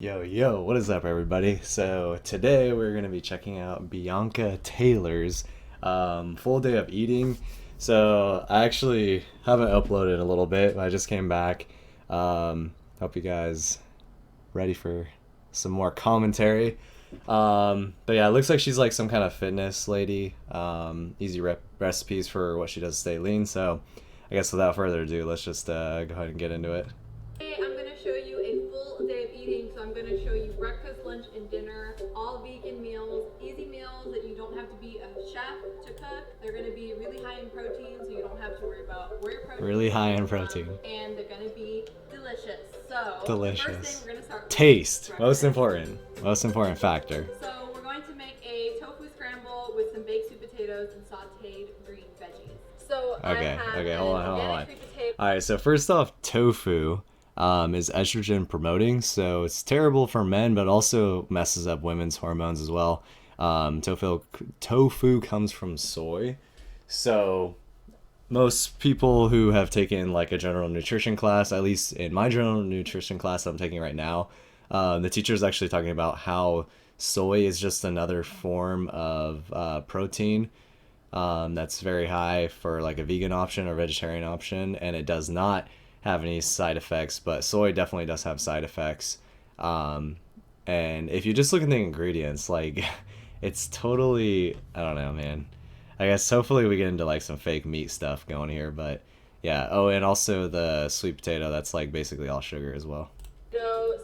Yo, what is up, everybody? So, today we're going to be checking out Bianca Taylor's full day of eating. So, I actually haven't uploaded in a little bit, but I just came back. Hope you guys ready for some more commentary. But yeah, it looks like she's like some kind of fitness lady. Easy recipes for what she does to stay lean. So, I guess without further ado, let's just go ahead and get into it. Today I'm going to show you a full day of eating. So I'm going to show you breakfast, lunch, and dinner, all vegan meals, easy meals that you don't have to be a chef to cook. They're going to be really high in protein, so you don't have to worry about where your protein Really high in comes from, protein. and they're going to be delicious. So Delicious. the first thing we're going to start with Taste. breakfast. Most important factor. So we're going to make a tofu scramble with some baked sweet potatoes and sauteed green veggies. So Okay, I have okay, an hold on. organic sweet potato. All right, so first off, tofu is estrogen promoting, so it's terrible for men, but also messes up women's hormones as well. Tofu comes from soy, so most people who have taken like a general nutrition class, at least in my general nutrition class that I'm taking right now, the teacher is actually talking about how soy is just another form of protein that's very high for like a vegan option or vegetarian option, and it does not have any side effects. But soy definitely does have side effects. Um, and if you just look at the ingredients, like it's totally, I don't know, man. I guess hopefully we get into like some fake meat stuff going here, but yeah. Oh, and also the sweet potato, that's like basically all sugar as well.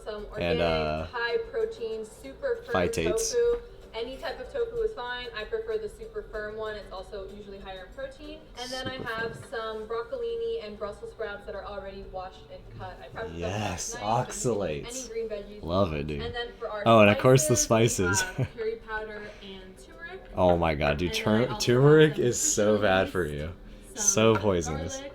Some And organic, high protein, super firm phytates. tofu. Any type of tofu is fine. I prefer the super firm one. It's also usually higher in protein. And then I have some broccolini and Brussels sprouts that are already washed and cut. I prepped them Yes, last night, but you can use oxalates. any green veggies. Love it, dude. And then for our Oh, and of spices, course the we spices. have curry powder and turmeric. Oh my god, dude, And then I also turmeric have some is sweet so bad chilies, for you. some So poisonous. garlic,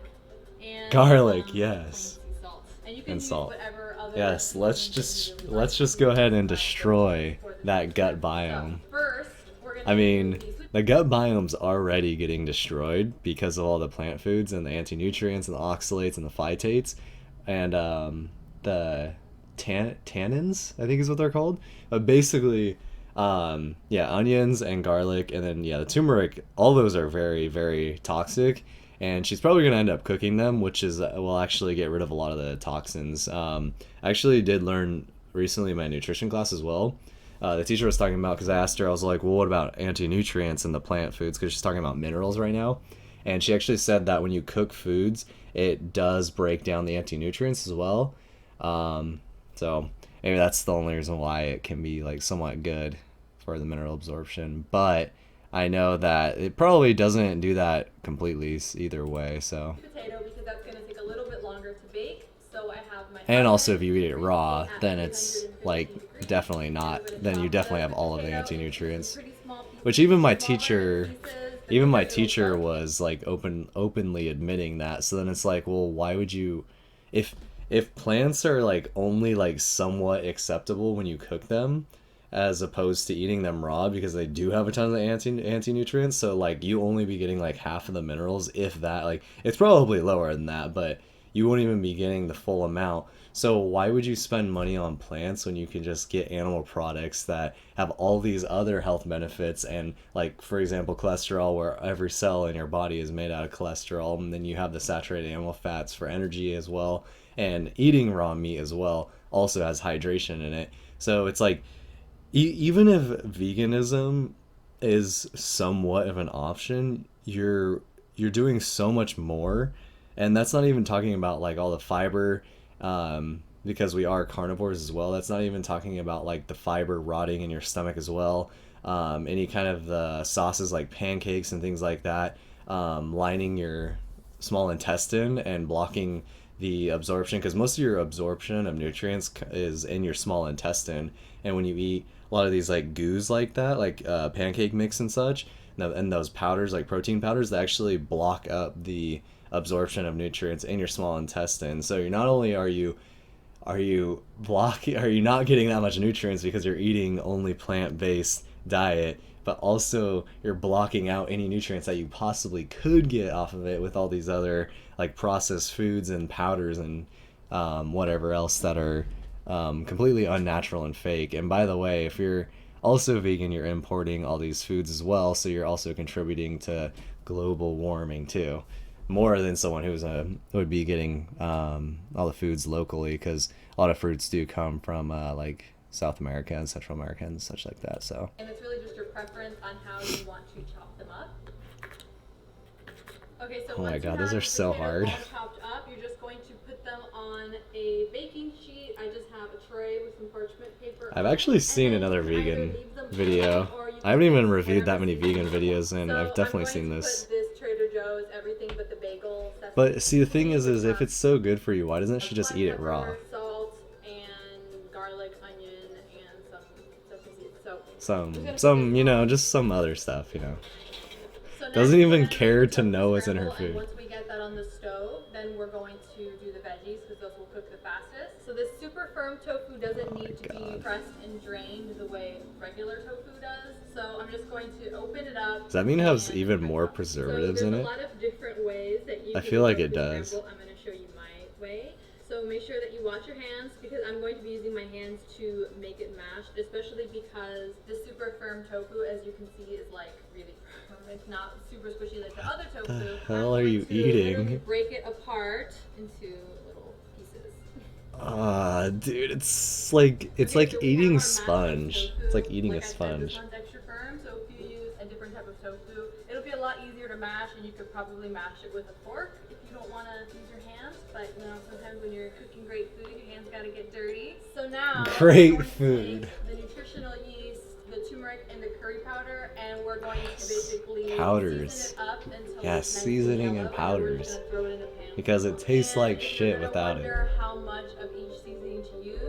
and Garlic, some yes. sea salt. And you can And use salt. whatever other Yes, let's seasonings just you really let's like. just go ahead and destroy For the that gut So, biome. first, we're gonna I mean, do the sweet the gut biome's already getting destroyed because of all the plant foods and the anti-nutrients and the oxalates and the phytates and the tannins, I think is what they're called. But basically, yeah, onions and garlic, and then yeah, the turmeric. All those are very, very toxic, and she's probably gonna end up cooking them, which is will actually get rid of a lot of the toxins. I actually did learn recently in my nutrition class as well. The teacher was talking about, because I asked her, I was like, well, what about anti-nutrients in the plant foods? Because she's talking about minerals right now, and she actually said that when you cook foods, it does break down the anti-nutrients as well. So maybe that's the only reason why it can be like somewhat good for the mineral absorption. But I know that it probably doesn't do that completely either way. So, potato because that's gonna take a little bit longer to bake. So I have my and also oven if you eat it raw, at then it's 350 like degrees. definitely A not. little bit of Then you chocolate, definitely have the all of the potato, anti-nutrients. pretty small pieces, Which even my smaller teacher, pieces, the even my thicker it'll teacher go. was like openly admitting that. So then it's like, well, why would you, if if plants are like only like somewhat acceptable when you cook them, as opposed to eating them raw because they do have a ton of anti nutrients. So like you only be getting like half of the minerals, if that. Like it's probably lower than that, but you won't even be getting the full amount. So why would you spend money on plants when you can just get animal products that have all these other health benefits, and like for example cholesterol, where every cell in your body is made out of cholesterol, and then you have the saturated animal fats for energy as well, and eating raw meat as well also has hydration in it. So it's like even if veganism is somewhat of an option, you're doing so much more, and that's not even talking about like all the fiber, because we are carnivores as well. That's not even talking about like the fiber rotting in your stomach as well. Any kind of the sauces like pancakes and things like that, lining your small intestine and blocking the absorption, because most of your absorption of nutrients is in your small intestine. And when you eat a lot of these like goos like that, like pancake mix and such, and those powders like protein powders, that actually block up the absorption of nutrients in your small intestine. So you're not only are you not getting that much nutrients because you're eating only plant-based diet, but also you're blocking out any nutrients that you possibly could get off of it with all these other like processed foods and powders and whatever else that are completely unnatural and fake. And by the way, if you're also vegan, you're importing all these foods as well, so you're also contributing to global warming too, more than someone who's would be getting all the foods locally, because a lot of fruits do come from like South America and Central America and such like that. So. And it's really just your preference on how you want to chop them up. Okay, so Oh my once you god, those have are so potatoes hard. all chopped up, you're just going to put them on a baking sheet. I just have a tray with some parchment paper. I've actually and seen then another you can either vegan leave them video. plain, or you I can haven't even use reviewed that whatever many vegan seasoning you want. videos, and So I've definitely I'm going seen to this. put this Trader Joe's everything but the bagel sesame But see, the thing seasoning, is which if has it's so good for you, why doesn't she just black eat it raw? pepper, salt, and garlic, onion, and some sesame seeds. So Some, you know, just some other stuff, you know. So next, Doesn't we're even gonna care make the to tofu know what's in her scramble, and food. once we get that on the stove, then we're going to do the veggies because those will cook the fastest. So this super firm tofu doesn't need to be God. pressed and drained the way regular tofu does. So I'm just going to open it up. Does that mean it has and even rip more up. preservatives so in there's it? a lot of different ways that you I can feel like cook it the does. scramble. I'm going to show you my way. So make sure that you wash your hands because I'm going to be using my hands to make it mashed, especially because the super firm tofu, as you can see, is like really firm. It's not super squishy like the other tofu. The hell I'm are going you to eating? literally break it apart into little pieces. Dude, it's like Okay, so we have eating our mashed sponge. tofu. It's like eating Like a I said, sponge. this one's extra firm, so if you use a different type of tofu, it'll be a lot easier to mash, and you could probably mash it with a fork if you don't want to use your hands. But you know, sometimes when you're cooking great food, your hands gotta get dirty. So now Great we're going to food. take the nutritional yeast, the turmeric, and the curry powder, and we're going to basically Powders. season it up until Yeah, it's nice seasoning yellow, and then we're powders. just gonna throw it in a pan. Because it tastes And like if shit you're gonna without it. wonder how much of each seasoning to use,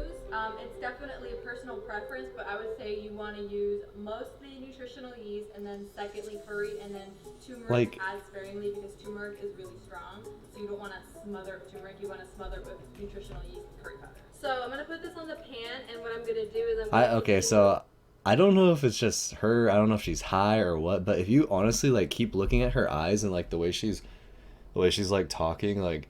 it's definitely a personal preference, but I would say you want to use mostly nutritional yeast, and then secondly curry, and then turmeric Like- adds sparingly because turmeric is really strong. So you don't want to smother turmeric, you want to smother it with nutritional yeast and curry powder. So I'm gonna put this on the pan, and what I'm gonna do is Okay, so I don't know if it's just her, I don't know if she's high or what, but if you honestly like keep looking at her eyes and like the way she's like talking, like,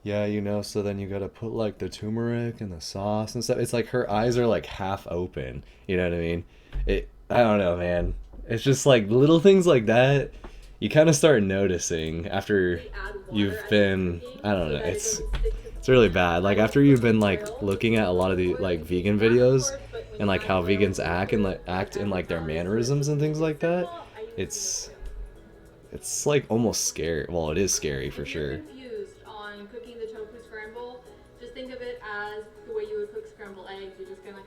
yeah, you know, so then you gotta put like the turmeric and the sauce and stuff. It's like her eyes are like half open. You know what I mean? I don't know, man. It's just like little things like that you kind of start noticing after you've been, I don't know, it's really bad. Like after you've been like looking at a lot of the like vegan videos and like how vegans act and like act in like their mannerisms and things like that, it's like almost scary. Well, it is scary for If you're sure. confused on cooking the tofu scramble, just think of it as the way you would cook scrambled eggs. You're just gonna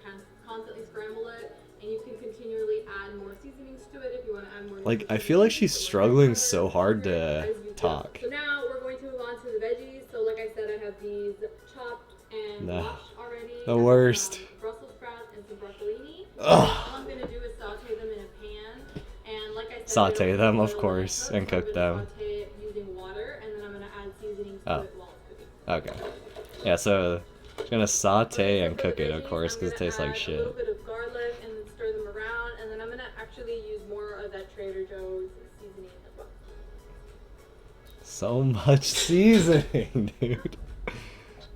constantly scramble it, and you can continually add more seasonings to it if you want to add more. Like I feel like she's struggling so hard to talk. So now we're going to move on to the veggies. So like I said, I have these chopped and Nah. washed already. The I have worst. some Brussels sprouts and some broccolini. Ugh. All I'm gonna do is saute them in a pan, and like I said, Saute they don't them, of boil course, up, and so I'm cook gonna them. saute it using water, and then I'm gonna add seasonings Oh. to it while it's cooking. Okay. Yeah, so she's gonna saute and So for cook the it, of veggies, course, I'm because it gonna tastes like add shit. A little bit of garlic and then stir them around, and then I'm gonna actually use more of that Trader Joe's seasoning as well. So much seasoning, dude.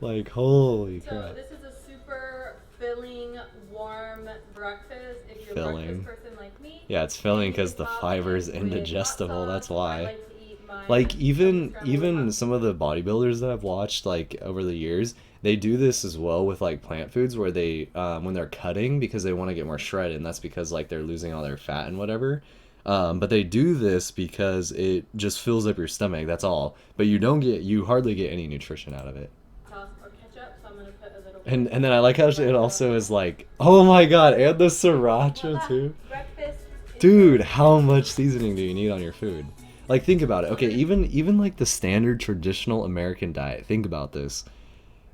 Like, holy So crap. this is a super filling, warm breakfast. If you're a Filling. breakfast person like me, Yeah, it's filling because the top fiber's it with indigestible. hot That's sauce. I why. like to eat my Like tofu even scramble with even hot some of the bodybuilders that I've watched like over the years, they do this as well with like plant foods where they when they're cutting because they want to get more shredded, and that's because like they're losing all their fat and whatever. But they do this because it just fills up your stomach. That's all. But you hardly get any nutrition out of it. sauce or ketchup, so I'm gonna put a little bit. And then I like how it also is like, oh my god, and the sriracha Voila, too. breakfast is Dude, ready. how much seasoning do you need on your food? Like think about it. Okay, even like the standard traditional American diet. Think about this.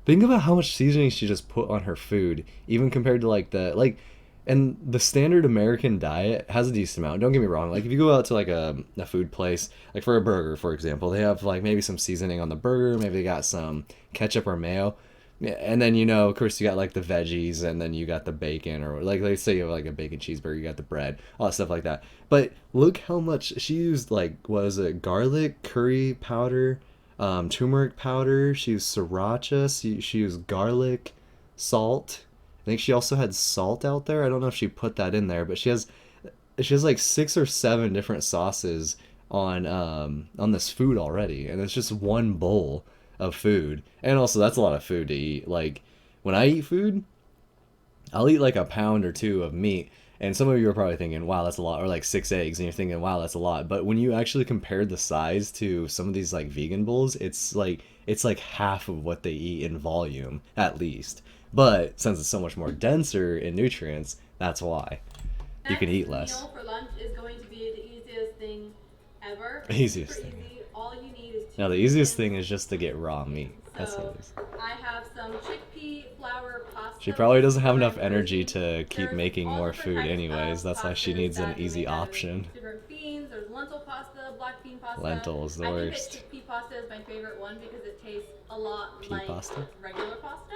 Think about how much seasoning she just put on her food, even compared to like and the standard American diet has a decent amount. Don't get me wrong. Like if you go out to like a food place, like for a burger, for example, they have like maybe some seasoning on the burger, maybe they got some ketchup or mayo. Yeah, and then you know, of course, you got like the veggies, and then you got the bacon, or like let's say you have like a bacon cheeseburger, you got the bread, all that stuff like that. But look how much she used. Like, what was it? Garlic, curry powder, turmeric powder. She used sriracha. She used garlic, salt, I think she also had salt out there. I don't know if she put that in there, but she has like 6 or 7 different sauces on this food already, and it's just one bowl of food. And also that's a lot of food to eat. Like when I eat food, I'll eat like a pound or two of meat. And some of you are probably thinking, wow, that's a lot, or like 6 eggs, and you're thinking, wow, that's a lot. But when you actually compare the size to some of these like vegan bowls, it's like half of what they eat in volume, at least. But since it's so much more denser in nutrients, that's why you can Next eat less. meal for lunch is going to be the easiest thing ever. Easiest Super thing. easy. All you need is Now two the easiest chickens. thing is just to get raw meat. That's what So it is. I have some chickpea flour She pasta probably with doesn't have enough lime energy protein. to keep There's making all more different food types anyways. of That's why she pastas needs an that you easy make as option. different beans. There's lentil pasta, black bean pasta. Lentils, the I think that worst. chickpea pasta is my favorite one because it tastes a lot Pea like pasta? regular pasta.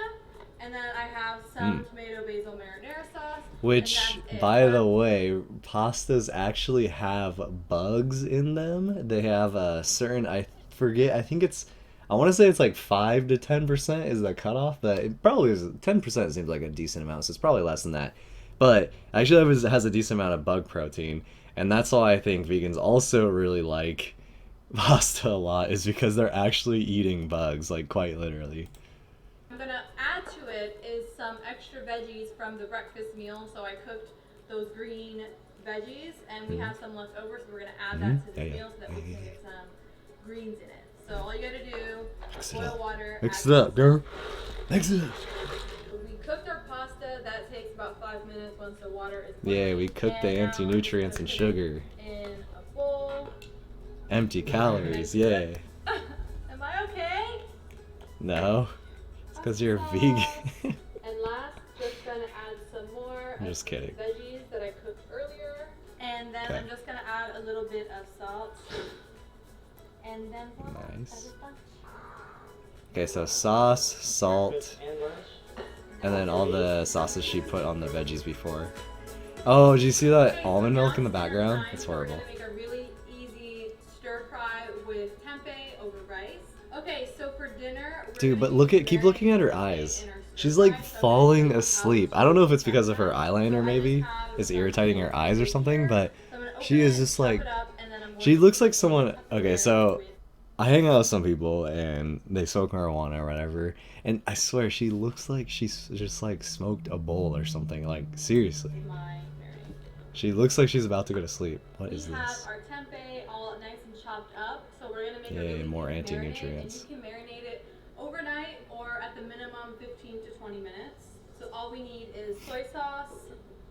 And then I have some tomato basil marinara sauce. And Which, that's it. by the way, pastas actually have bugs in them. They have a certain, I forget, I want to say it's like 5 to 10% is the cutoff, but it probably is, 10% seems like a decent amount, so it's probably less than that. But actually, it has a decent amount of bug protein, and that's why I think vegans also really like pasta a lot, is because they're actually eating bugs, like quite literally. I'm gonna add to it is some extra veggies from the breakfast meal. So I cooked those green veggies, and we have some left over, so we're gonna add that to Yeah, this yeah. meal so that we can get some greens in it. So all you gotta do, Mix it boil up. water, Mix add it up, some girl. salt. Mix it up. We cooked our pasta. That takes about 5 minutes once the water is Yeah, boiling. we cooked the And now I'm just anti-nutrients gonna and put sugar. it in a bowl. Empty calories, yeah. Am I okay? No, it's because you're vegan. And last, just gonna add some more I'm of just the kidding. veggies that I cooked earlier. And then Okay. I'm just gonna add a little bit of salt. And then voila, Nice. that is lunch. Okay, so sauce, salt, and then all the sauces she put on the veggies before. Oh, did you see that Okay, so almond now milk in the it's dinner background? time. It's We're horrible. gonna make a really easy stir fry with tempeh over rice. Okay, so for dinner, we're Dude, gonna but use keep very looking at her tempeh eyes. in our stir She's fry. like So I'm gonna falling show you asleep. how I don't know if to it's do because of her that. So eyeliner I maybe just have is some irritating her eyes or tempeh something, here. but So I'm gonna she open is it, just chop like, it up, and then I'm going she to looks like use a someone. Okay, Tupperware so with I hang out with some people and they smoke marijuana or whatever, and I swear she looks like she's just like smoked a bowl or something. Like seriously, my marinade. she looks like she's about to go to sleep. What We is have this? our tempeh all nice and chopped up, so we're gonna make a Yay, really more easy marinade, and you anti-nutrients. can marinate it overnight or at the minimum 15 to 20 minutes. So all we need is soy sauce,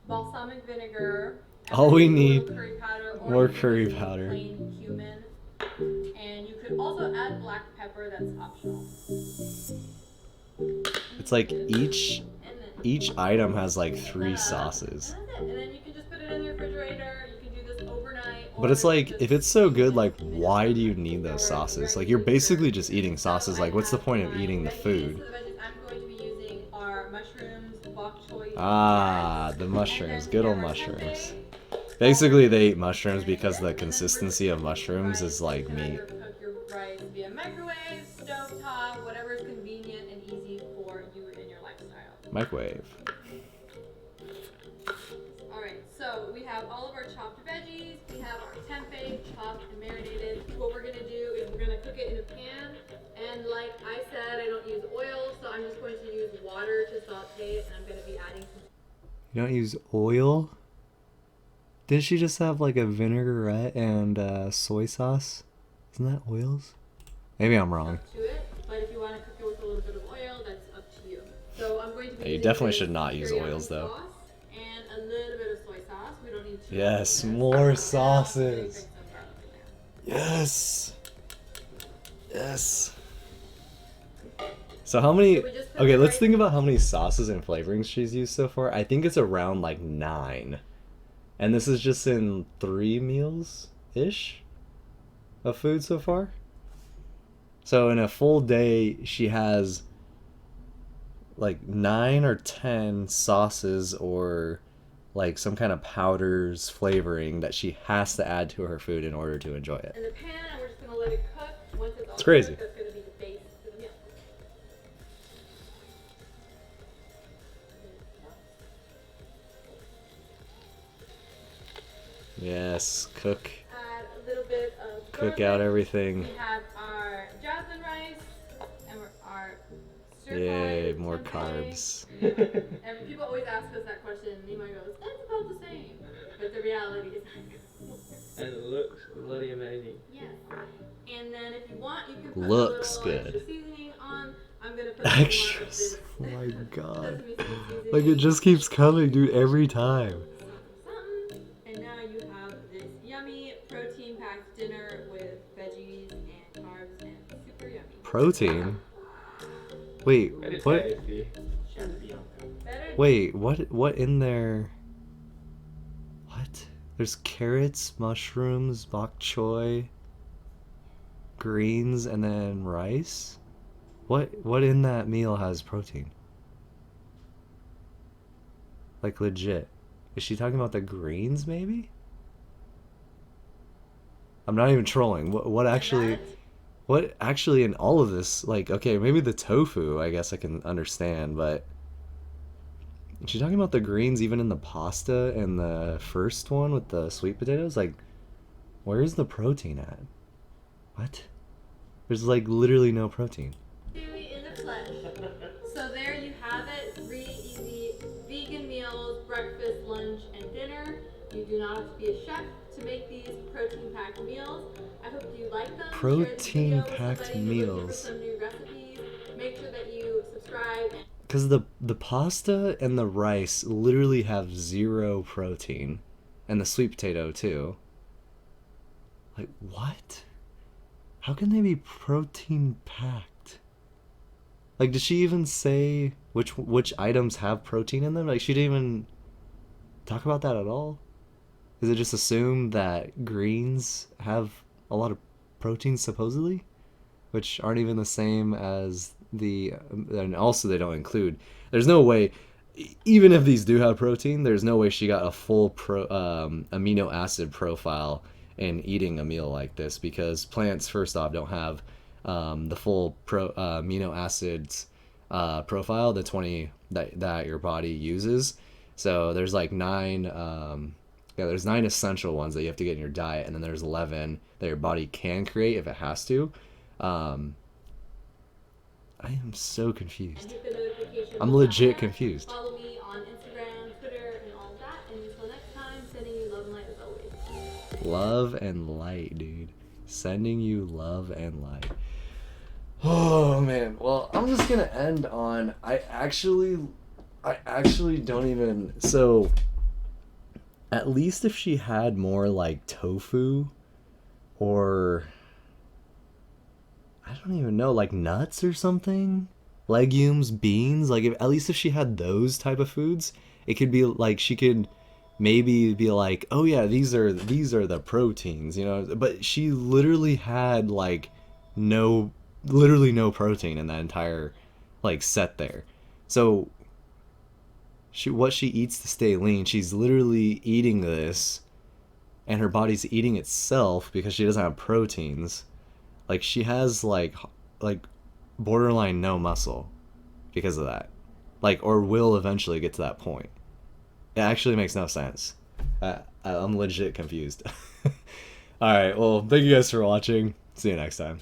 balsamic vinegar, and All then we a little need, curry powder, or more you can curry use powder. plain cumin, and you could also add black pepper. That's optional. It's like each And then each item has like 3 and sauces. that's it. And then you can just put it in the refrigerator. You can do this overnight. But Or it's like, just if it's so good, like, use it why do you minimum. need So those we're sauces? Like, ready you're to basically serve. just eating sauces. So I Like, what's the have point of my eating the veggies. food? So the veggies I'm going to be using are mushrooms, bok choy, Ah, and the carrots. mushrooms. And Good then old we have our mushrooms. tempeh. Basically, they eat mushrooms Marinate because it, the and then we're just consistency of cooking the mushrooms rice. is You like can meat. either cook your rice via microwave, stovetop, whatever is convenient and easy for you and your lifestyle. Microwave. Alright, so we have all of our chopped veggies, we have our tempeh chopped and marinated. What we're gonna do is we're gonna cook it in a pan, and like I said, I don't use oil, so I'm just going to use water to saute it, and I'm gonna be adding some. You don't use oil? Did she just have like a vinaigrette and soy sauce? Isn't that oils? Maybe I'm wrong. To it, but if you want to cook it with a little bit of oil, that's up to you. So I'm going to be Yeah, you using definitely this should not use teriyaki oils, though. sauce and a little bit of soy sauce. We don't need too Yes, much of this. more And I'm going to sauces. bring some garlic in there. Yes. Yes. So how many? So we just put Okay, the let's rice think in. about how many sauces and flavorings she's used so far. I think it's around like 9. And this is just in 3 meals ish of food so far. So in a full day, she has like 9 or 10 sauces or like some kind of powders flavoring that she has to add to her food in order to enjoy it. In the pan, and we're just going to let it cook. Once it's all It's crazy. cooked, that's going to be the base for the meal. Yes, Add a little bit of cook out garlic. everything. We have our jasmine rice and our stir Yay, fried more tempeh. carbs. And people always ask us that question, and Nima goes, "That's about the same," but the reality is. And it looks bloody amazing. Yes. And then if you want, you can put a Looks little extra good. seasoning on. I'm gonna put some more of Extras. this Oh my god. sesame seed seasoning. Like it just keeps coming, dude, every time. Something. And now you have this yummy protein-packed dinner with veggies and carbs and super yummy. Protein? Wait, Very what? tasty. Chef Bianca. Better. Wait, what in there? What? There's carrots, mushrooms, bok choy, greens, and then rice? What in that meal has protein? Like legit. Is she talking about the greens maybe? I'm not even trolling. What actually in all of this, like, okay, maybe the tofu, I guess I can understand, but is she talking about the greens even in the pasta and the first one with the sweet potatoes? Like, where's the protein at? What? There's like literally no protein. In the flesh. So there you have it. 3 easy vegan meals, breakfast, lunch, and dinner. You do not have to be a chef to make these protein-packed meals. I hope you like them. Protein-packed meals. Some new recipes. Make sure that you subscribe. Because the pasta and the rice literally have zero protein, and the sweet potato too. Like what? How can they be protein packed? Like, did she even say which items have protein in them? Like, she didn't even talk about that at all. Is it just assumed that greens have a lot of protein supposedly, which aren't even the same as and also they don't include. There's no way, even if these do have protein, there's no way she got a full amino acid profile in eating a meal like this, because plants first off don't have the full amino acids profile, the 20 that your body uses. So there's like there's 9 essential ones that you have to get in your diet, and then there's 11 that your body can create if it has to. I am so confused. I'm legit confused. Follow me on Instagram, Twitter, and all of that. And until next time, sending you love and light as always. Love and light, dude. Sending you love and light. Oh man. Well, I'm just gonna end on I actually don't even, so at least if she had more like tofu or I don't even know, like nuts or something, legumes, beans, like if at least if she had those type of foods, it could be like she could maybe be like, oh yeah, these are the proteins, you know. But she literally had like literally no protein in that entire like set there. So what she eats to stay lean, she's literally eating this, and her body's eating itself because she doesn't have proteins. Like she has like borderline no muscle because of that. Like, or will eventually get to that point. It actually makes no sense. I'm legit confused. All right, well, thank you guys for watching. See you next time.